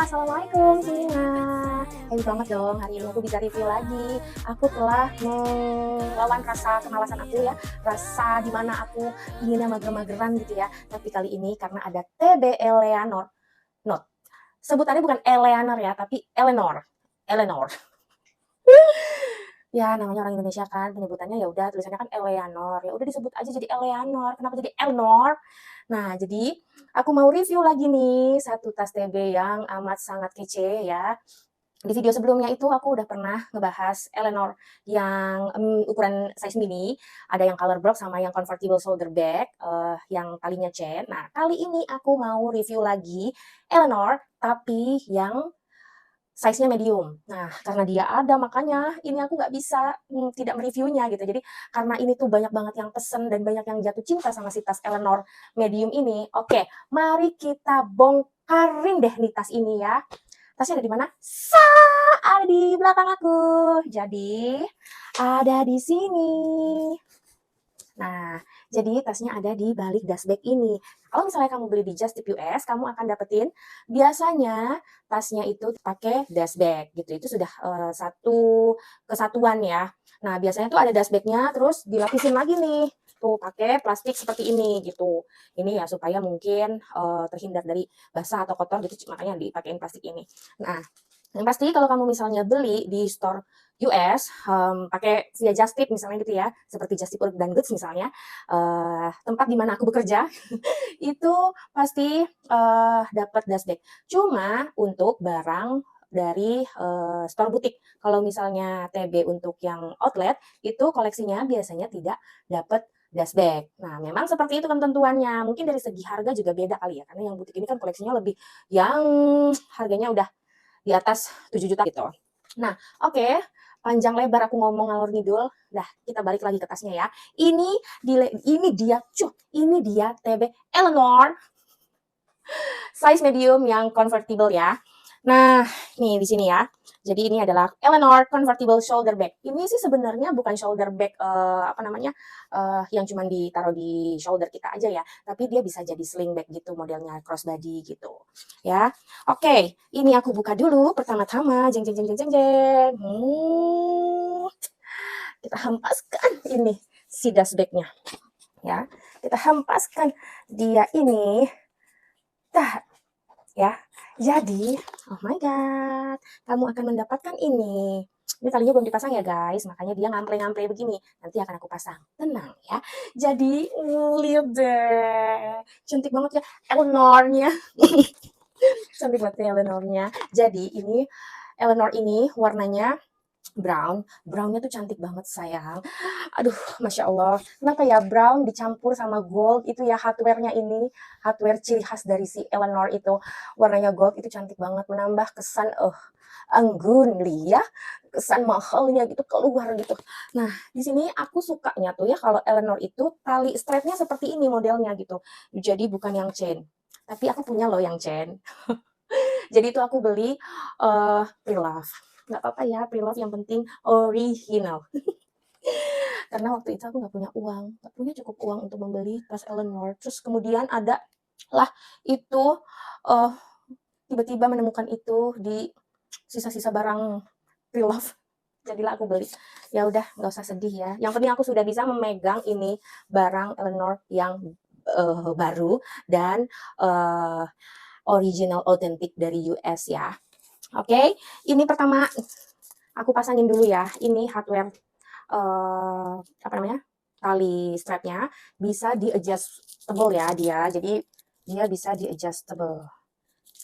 Assalamualaikum Sina. Happy banget dong, hari ini aku bisa review lagi. Aku telah melawan rasa kemalasan aku ya, rasa dimana aku inginnya mager-mageran gitu ya. Tapi kali ini karena ada TB Eleanor, not, sebutannya bukan Eleanor ya, tapi Eleanor. Eleanor. Ya namanya orang Indonesia kan, penyebutannya ya udah tulisannya kan Eleanor. Ya udah disebut aja jadi Eleanor. Kenapa jadi Eleanor? Nah, jadi aku mau review lagi nih satu tas TB yang amat sangat kece ya. Di video sebelumnya itu aku udah pernah ngebahas Eleanor yang ukuran size mini, ada yang color block sama yang convertible shoulder bag, yang talinya chain. Nah, kali ini aku mau review lagi Eleanor tapi yang size-nya medium. Nah, karena dia ada makanya ini aku nggak bisa tidak mereviewnya gitu. Jadi karena ini tuh banyak banget yang pesen dan banyak yang jatuh cinta sama si tas Eleanor medium ini. Oke, mari kita bongkarin deh nih tas ini ya. Tasnya ada di mana? Ada di belakang aku. Jadi ada di sini. Nah, jadi tasnya ada di balik dust bag ini. Kalau misalnya kamu beli di Just Tip US, kamu akan dapetin biasanya tasnya itu pakai dust bag gitu. Itu sudah satu kesatuan ya. Nah, biasanya tuh ada dust bagnya, terus dilapisin lagi nih tuh pakai plastik seperti ini gitu. Ini ya supaya mungkin terhindar dari basah atau kotor gitu, makanya dipakein plastik ini. Nah, yang pasti kalau kamu misalnya beli di store US, pakai via Just Tip misalnya gitu ya, seperti Just Tip Urban Goods misalnya, tempat di mana aku bekerja, itu pasti dapat dust bag. Cuma untuk barang dari store butik. Kalau misalnya TB untuk yang outlet, itu koleksinya biasanya tidak dapat dust bag. Nah, memang seperti itu ketentuannya. Mungkin dari segi harga juga beda kali ya, karena yang butik ini kan koleksinya lebih yang harganya udah di atas 7 juta gitu. Nah, oke. Panjang lebar aku ngomong ngalor ngidul. Dah, kita balik lagi ke tasnya ya. Ini dia TB Eleanor size medium yang convertible ya. Nah, nih di sini ya. Jadi ini adalah Eleanor convertible shoulder bag. Ini sih sebenarnya bukan shoulder bag yang cuma ditaruh di shoulder kita aja ya, tapi dia bisa jadi sling bag gitu modelnya crossbody gitu. Ya. Oke, ini aku buka dulu pertama-tama. Jeng jeng jeng jeng jeng jeng. Kita hempaskan ini si dust bagnya. Ya. Kita hempaskan dia ini. Dah, ya. Jadi, oh my god, kamu akan mendapatkan ini. Ini talinya belum dipasang ya guys, makanya dia ngample-ngample begini. Nanti akan aku pasang. Tenang ya. Jadi, lihat deh. Cantik banget ya Eleanor-nya. Cantik banget ya Eleanor-nya. Jadi, ini Eleanor ini warnanya brown. Brownnya tuh cantik banget sayang. Aduh, Masya Allah. Kenapa ya brown dicampur sama gold itu ya hardware-nya ini. Hardware ciri khas dari si Eleanor itu. Warnanya gold itu cantik banget. Menambah kesan anggun ya. Kesan mahalnya gitu keluar gitu. Nah, di sini aku sukanya tuh ya kalau Eleanor itu tali strapnya seperti ini modelnya gitu. Jadi bukan yang chain. Tapi aku punya loh yang chain. Jadi itu aku beli pre-love. Nggak apa-apa ya, pre-love yang penting original. Karena waktu itu aku nggak punya uang, nggak punya cukup uang untuk membeli tas Eleanor. Terus kemudian ada lah itu uh, tiba-tiba menemukan itu di sisa-sisa barang pre-love. Jadilah aku beli. Ya udah, nggak usah sedih ya. Yang penting aku sudah bisa memegang ini barang Eleanor yang baru dan original authentic dari US ya. Oke, ini pertama aku pasangin dulu ya. Ini hardware apa namanya? Tali strapnya bisa di adjustable ya dia. Jadi dia bisa di adjustable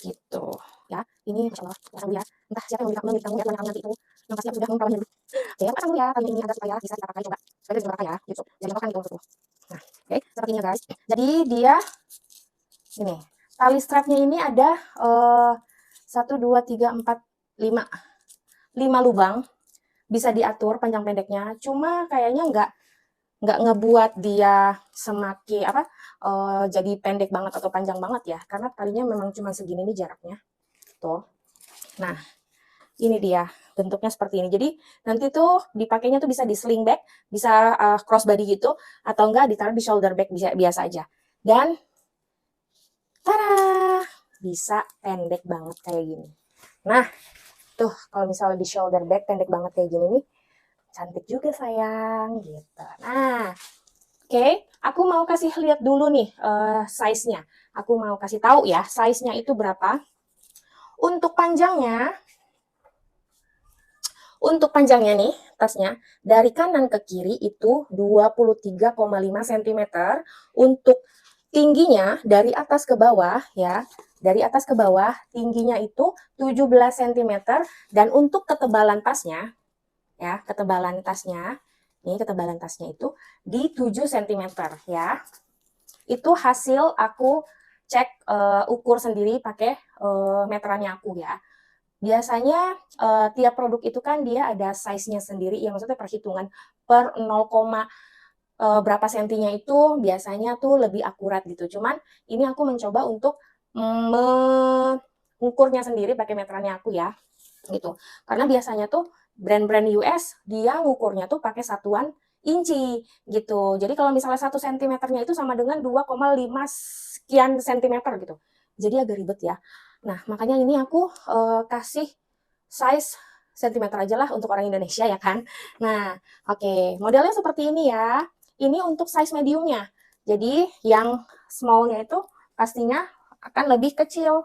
gitu ya. Ini Masya Allah, pasang dulu ya. Entah siapa yang membeli kamu ya nanti itu. Yang pasti aku sudah mengetahui dulu. Oke, aku pasang dulu ya tali ini agar supaya bisa kita pakai coba. Supaya bisa pakai ya, gitu. Jadi kan gitu maksudku. Nah, oke, seperti ini guys. Jadi dia ini tali strapnya ini ada 1, 2, 3, 4, 5 lubang, bisa diatur panjang pendeknya. Cuma kayaknya nggak ngebuat dia semakin jadi pendek banget atau panjang banget ya, karena talinya memang cuma segini nih jaraknya. Tuh. Nah, ini dia bentuknya seperti ini. Jadi nanti tuh dipakainya tuh bisa di sling bag, bisa crossbody gitu, atau enggak ditaruh di shoulder bag bisa biasa aja. Dan tada! bisa pendek banget kayak gini. Nah, tuh kalau misalnya di shoulder bag pendek banget kayak gini nih, cantik juga sayang gitu. Nah, oke, aku mau kasih lihat dulu nih size-nya. Aku mau kasih tahu ya, size-nya itu berapa. Untuk panjangnya nih, tasnya, dari kanan ke kiri itu 23,5 cm. Untuk tingginya dari atas ke bawah ya, dari atas ke bawah tingginya itu 17 cm. Dan untuk ketebalan tasnya, ya, ketebalan tasnya itu di 7 cm ya. Itu hasil aku cek ukur sendiri pakai meterannya aku ya. Biasanya tiap produk itu kan dia ada size-nya sendiri, ya maksudnya perhitungan per 0, berapa sentinya itu biasanya tuh lebih akurat gitu. Cuman ini aku mencoba untuk mengukurnya sendiri pakai meterannya aku ya, gitu. Karena biasanya tuh brand-brand US dia ngukurnya tuh pakai satuan inci gitu. Jadi kalau misalnya 1 cm-nya itu sama dengan 2,5 sekian sentimeter gitu. Jadi agak ribet ya. Nah, makanya ini aku kasih size sentimeter aja lah untuk orang Indonesia ya kan. Nah, oke, modelnya seperti ini ya. Ini untuk size mediumnya. Jadi yang smallnya itu pastinya akan lebih kecil.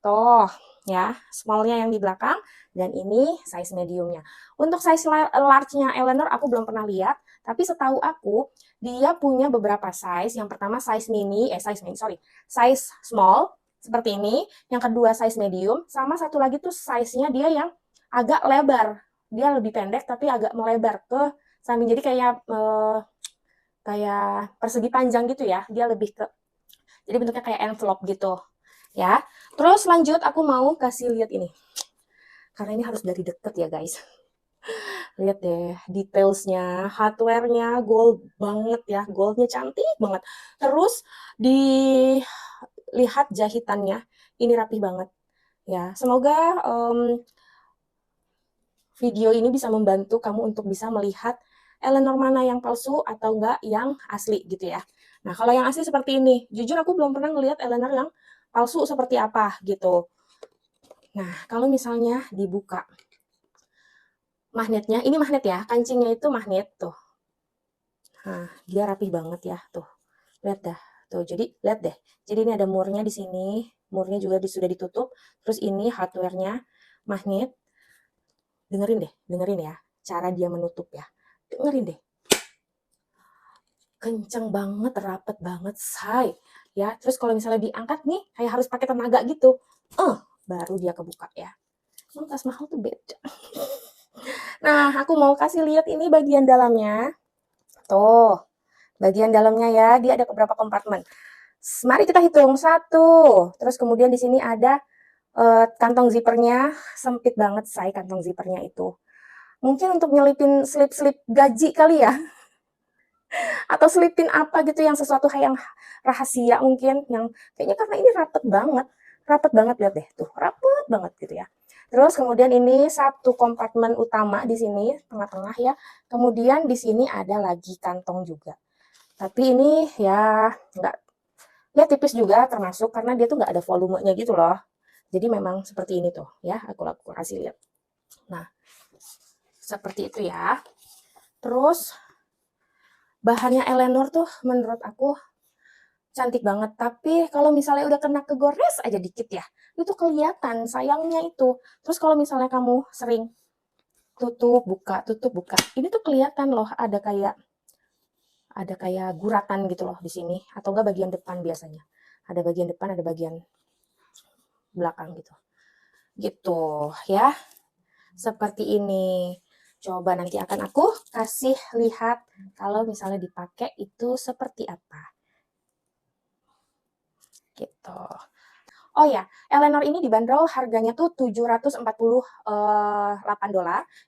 Tuh, ya, smallnya yang di belakang, dan ini size mediumnya. Untuk size large-nya Eleanor aku belum pernah lihat, tapi setahu aku, dia punya beberapa size. Yang pertama size size small, seperti ini. Yang kedua size medium, sama satu lagi tuh size-nya dia yang agak lebar. Dia lebih pendek, tapi agak melebar ke samping. Jadi kayak persegi panjang gitu ya. Dia lebih ke, jadi bentuknya kayak envelope gitu ya. Terus lanjut aku mau kasih lihat ini. Karena ini harus dari deket ya guys. Lihat deh detailsnya, hardware-nya gold banget ya. Goldnya cantik banget. Terus dilihat jahitannya, ini rapi banget ya. Semoga video ini bisa membantu kamu untuk bisa melihat Eleanor mana yang palsu atau enggak yang asli gitu ya. Nah, kalau yang asli seperti ini, jujur aku belum pernah ngelihat Eleanor yang palsu seperti apa gitu. Nah, kalau misalnya dibuka magnetnya, ini magnet ya, kancingnya itu magnet tuh. Nah, dia rapi banget ya, tuh. Lihat dah, tuh. Jadi lihat deh. Jadi ini ada murnya di sini, murnya juga sudah ditutup. Terus ini hardware-nya magnet. Dengerin ya, cara dia menutup ya. Dengerin deh. Kenceng banget, rapet banget, say. Ya, terus kalau misalnya diangkat nih, kayak harus pakai tenaga gitu. Baru dia kebuka ya. Emang tas mahal tuh beda. Nah, aku mau kasih lihat ini bagian dalamnya. Tuh, bagian dalamnya ya, dia ada beberapa kompartemen. Mari kita hitung. 1. Terus kemudian di sini ada kantong zippernya. Sempit banget, say, kantong zippernya itu. Mungkin untuk nyelipin slip-slip gaji kali ya. Atau selipin apa gitu yang sesuatu yang rahasia mungkin. Yang kayaknya karena ini rapet banget. Rapet banget, lihat deh. Tuh, rapet banget gitu ya. Terus kemudian ini satu kompartemen utama di sini, tengah-tengah ya. Kemudian di sini ada lagi kantong juga. Tapi ini ya nggak, ya tipis juga termasuk karena dia tuh nggak ada volumenya gitu loh. Jadi memang seperti ini tuh ya, aku kasih lihat. Nah, seperti itu ya. Terus bahannya Eleanor tuh menurut aku cantik banget. Tapi kalau misalnya udah kena kegores aja dikit ya, itu kelihatan sayangnya itu. Terus kalau misalnya kamu sering tutup buka, ini tuh kelihatan loh ada kayak guratan gitu loh di sini, atau enggak bagian depan biasanya. Ada bagian depan, ada bagian belakang gitu. Gitu ya. Seperti ini. Coba nanti akan aku kasih lihat kalau misalnya dipakai itu seperti apa. Gitu. Oh ya, Eleanor ini dibanderol harganya tuh $748.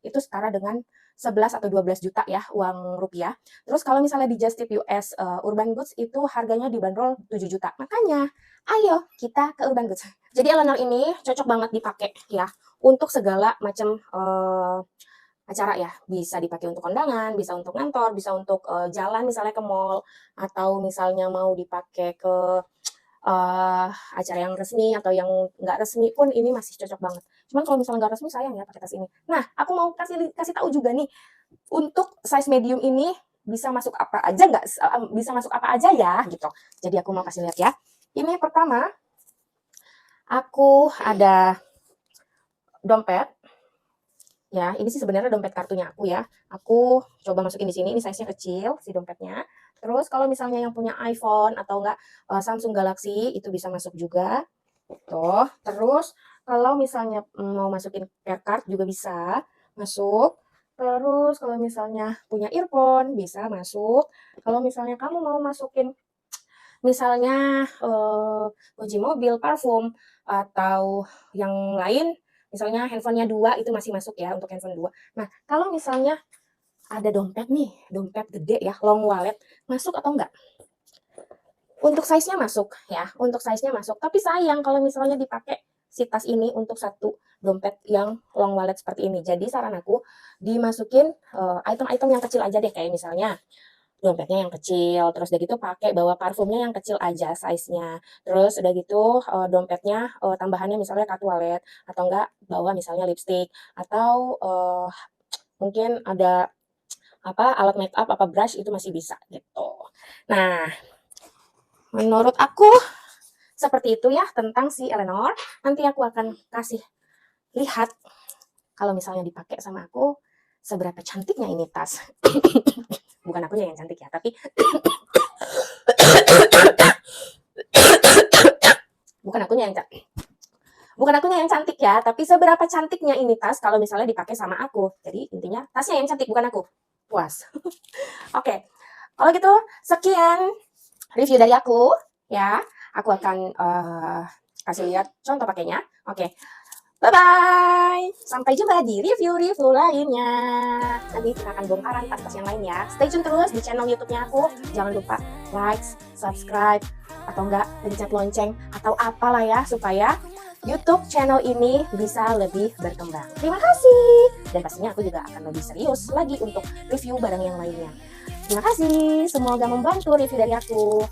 Itu setara dengan 11 atau 12 juta ya, uang rupiah. Terus kalau misalnya di Just Tip US Urban Goods itu harganya dibanderol 7 juta. Makanya, ayo kita ke Urban Goods. Jadi Eleanor ini cocok banget dipakai ya untuk segala macam acara ya. Bisa dipakai untuk kondangan, bisa untuk kantor, bisa untuk jalan misalnya ke mall, atau misalnya mau dipakai ke acara yang resmi atau yang nggak resmi pun ini masih cocok banget. Cuman kalau misalnya nggak resmi sayang ya pakai tas ini. Nah, aku mau kasih tahu juga nih, untuk size medium ini bisa masuk apa aja nggak? Bisa masuk apa aja ya gitu. Jadi aku mau kasih lihat ya. Ini pertama, aku ada dompet. Ya, ini sih sebenarnya dompet kartunya aku ya. Aku coba masukin di sini, ini size-nya kecil si dompetnya. Terus kalau misalnya yang punya iPhone atau enggak Samsung Galaxy itu bisa masuk juga. Tuh. Terus kalau misalnya mau masukin care card juga bisa masuk. Terus kalau misalnya punya earphone bisa masuk. Kalau misalnya kamu mau masukin misalnya kunci mobil, parfum, atau yang lain, misalnya handphonenya 2 itu masih masuk ya untuk handphone 2. Nah, kalau misalnya ada dompet nih, dompet gede ya, long wallet, masuk atau enggak? Untuk size-nya masuk ya, untuk size-nya masuk. Tapi sayang kalau misalnya dipakai si tas ini untuk satu dompet yang long wallet seperti ini. Jadi saran aku dimasukin item-item yang kecil aja deh, kayak misalnya dompetnya yang kecil, terus udah gitu pakai bawa parfumnya yang kecil aja size-nya. Terus udah gitu dompetnya tambahannya misalnya kartu wallet atau enggak bawa misalnya lipstick atau mungkin ada apa alat make up apa brush itu masih bisa gitu. Nah, menurut aku seperti itu ya tentang si Eleanor. Nanti aku akan kasih lihat kalau misalnya dipakai sama aku seberapa cantiknya ini tas. Bukan akunya yang cantik ya, tapi bukan akunya yang cantik ya, tapi seberapa cantiknya ini tas kalau misalnya dipakai sama aku. Jadi intinya tasnya yang cantik bukan aku. Puas. Oke. Kalau gitu sekian review dari aku ya. Aku akan kasih lihat contoh pakainya. Oke. Bye-bye. Sampai jumpa di review-review lainnya. Nanti kita akan bongkaran tas-tas yang lain ya. Stay tune terus di channel YouTube-nya aku. Jangan lupa like, subscribe, atau enggak pencet lonceng atau apalah ya supaya YouTube channel ini bisa lebih berkembang. Terima kasih. Dan pastinya aku juga akan lebih serius lagi untuk review barang yang lainnya. Terima kasih. Semoga membantu review dari aku.